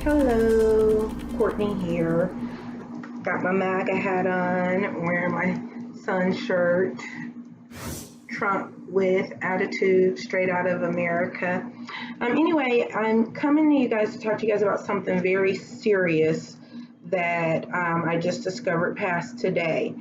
Hello, Courtney here. Got my MAGA hat on, wearing my sun shirt, Trump with attitude, straight out of America. Anyway, I'm coming to you guys to talk to you guys about something very serious that I just discovered past today.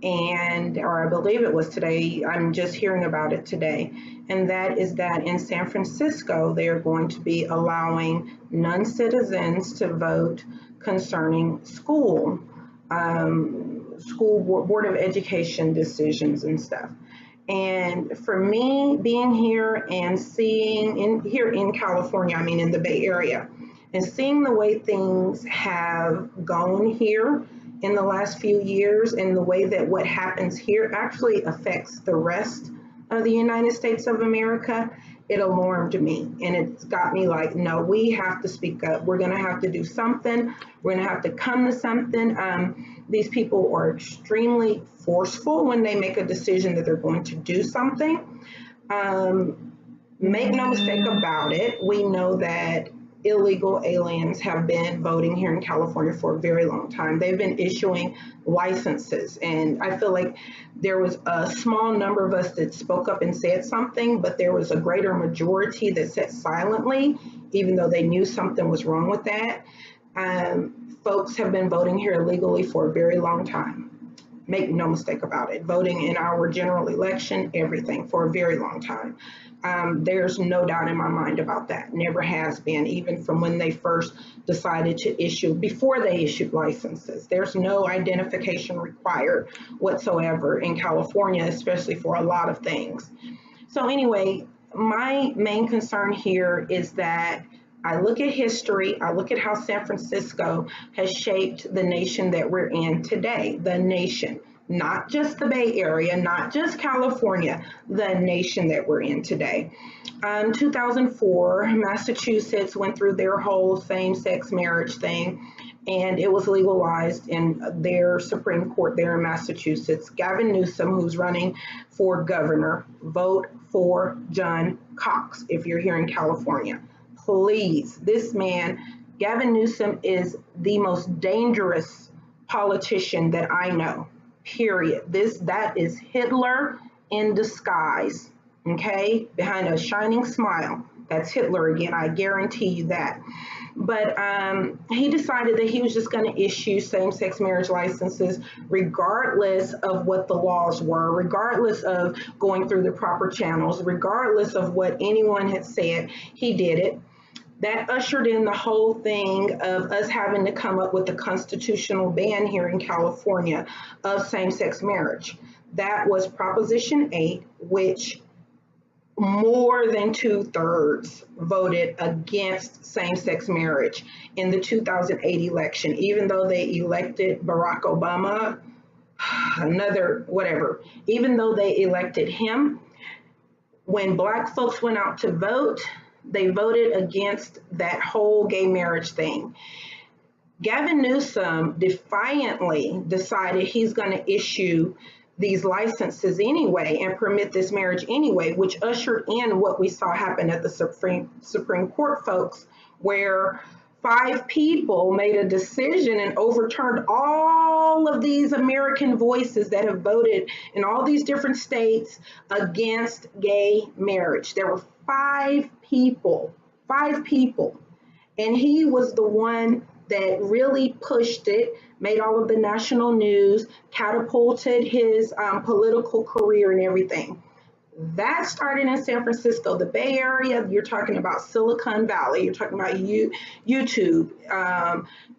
Or I believe it was today, I'm just hearing about it today. And that is that in San Francisco, they are going to be allowing non-citizens to vote concerning school board of education decisions and stuff. And for me, being here and seeing here in California, I mean in the Bay Area, and seeing the way things have gone here in the last few years, and the way that what happens here actually affects the rest of the United States of America, it alarmed me. And it's got me like, no, we have to speak up. We're going to have to do something. We're going to have to come to something. These people are extremely forceful when they make a decision that they're going to do something. Make no mistake about it. We know that illegal aliens have been voting here in California for a very long time. They've been issuing licenses, and I feel like there was a small number of us that spoke up and said something, but there was a greater majority that sat silently, even though they knew something was wrong with that. Folks have been voting here illegally for a very long time. Make no mistake about it. Voting in our general election, everything, for a very long time. There's no doubt in my mind about that. Never has been, even from when they first decided to issue, before they issued licenses. There's no identification required whatsoever in California, especially for a lot of things. So anyway, my main concern here is that I look at history, I look at how San Francisco has shaped the nation that we're in today, the nation, not just the Bay Area, not just California, the nation that we're in today. 2004, Massachusetts went through their whole same-sex marriage thing, and it was legalized in their Supreme Court there in Massachusetts. Gavin Newsom, who's running for governor, vote for John Cox if you're here in California. Please, this man, Gavin Newsom, is the most dangerous politician that I know, period. That is Hitler in disguise, okay? Behind a shining smile. That's Hitler again, I guarantee you that. But he decided that he was just going to issue same-sex marriage licenses regardless of what the laws were, regardless of going through the proper channels, regardless of what anyone had said. He did it. That ushered in the whole thing of us having to come up with a constitutional ban here in California of same-sex marriage. That was Proposition 8, which more than 2/3 voted against same-sex marriage in the 2008 election, even though they elected Barack Obama, even though they elected him. When Black folks went out to vote, they voted against that whole gay marriage thing. Gavin Newsom defiantly decided he's going to issue these licenses anyway and permit this marriage anyway, which ushered in what we saw happen at the Supreme Court, folks, where 5 people made a decision and overturned all of these American voices that have voted in all these different states against gay marriage. There were 5 people, and he was the one that really pushed it, made all of the national news, catapulted his political career and everything. That started in San Francisco, the Bay Area. You're talking about Silicon Valley. You're talking about YouTube,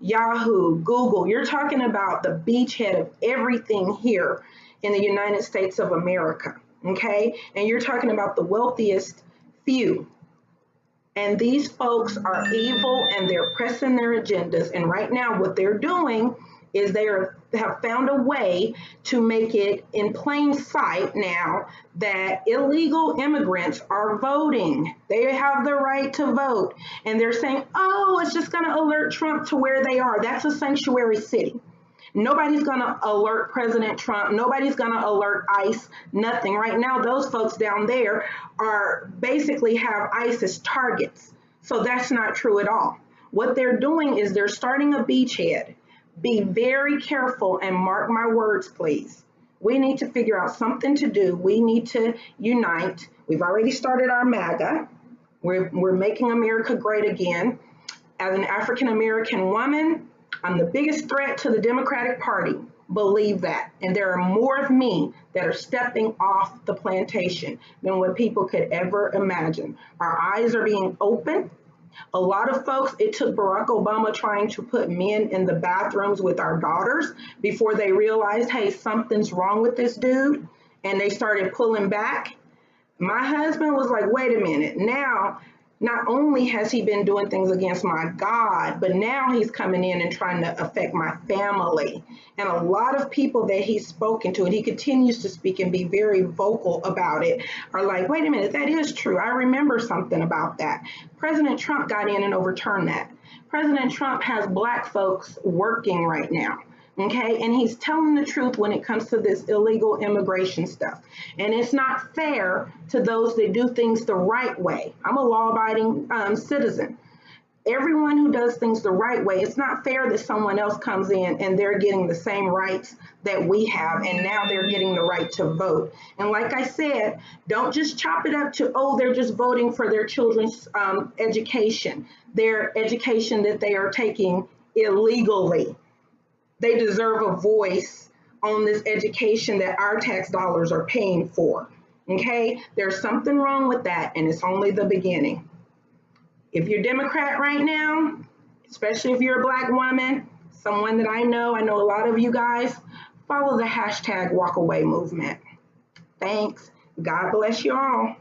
Yahoo, Google. You're talking about the beachhead of everything here in the United States of America, okay? And you're talking about the wealthiest few. And these folks are evil, and they're pressing their agendas. And right now what they're doing is have found a way to make it in plain sight now that illegal immigrants are voting. They have the right to vote. And they're saying, oh, it's just going to alert Trump to where they are. That's a sanctuary city. Nobody's going to alert President Trump. Nobody's going to alert ICE. Nothing. Right now, those folks down there are basically have ICE as targets. So that's not true at all. What they're doing is they're starting a beachhead. Be very careful and mark my words, please. We need to figure out something to do. We need to unite. We've already started our MAGA. We're making America great again. As an African American woman, I'm the biggest threat to the Democratic Party. Believe that. And there are more of me that are stepping off the plantation than what people could ever imagine. Our eyes are being opened. A lot of folks, it took Barack Obama trying to put men in the bathrooms with our daughters before they realized, hey, something's wrong with this dude. And they started pulling back. My husband was like, wait a minute. Now, not only has he been doing things against my God, but now he's coming in and trying to affect my family. And a lot of people that he's spoken to, and he continues to speak and be very vocal about it, are like, wait a minute, that is true. I remember something about that. President Trump got in and overturned that. President Trump has Black folks working right now. Okay, and he's telling the truth when it comes to this illegal immigration stuff. And it's not fair to those that do things the right way. I'm a law-abiding citizen. Everyone who does things the right way, it's not fair that someone else comes in and they're getting the same rights that we have, and now they're getting the right to vote. And like I said, don't just chop it up to, oh, they're just voting for their children's education, their education that they are taking illegally. They deserve a voice on this education that our tax dollars are paying for. Okay, there's something wrong with that, and it's only the beginning. If you're Democrat right now, especially if you're a Black woman, someone that I know a lot of you guys, follow the hashtag WALKAWAY movement. Thanks. God bless you all.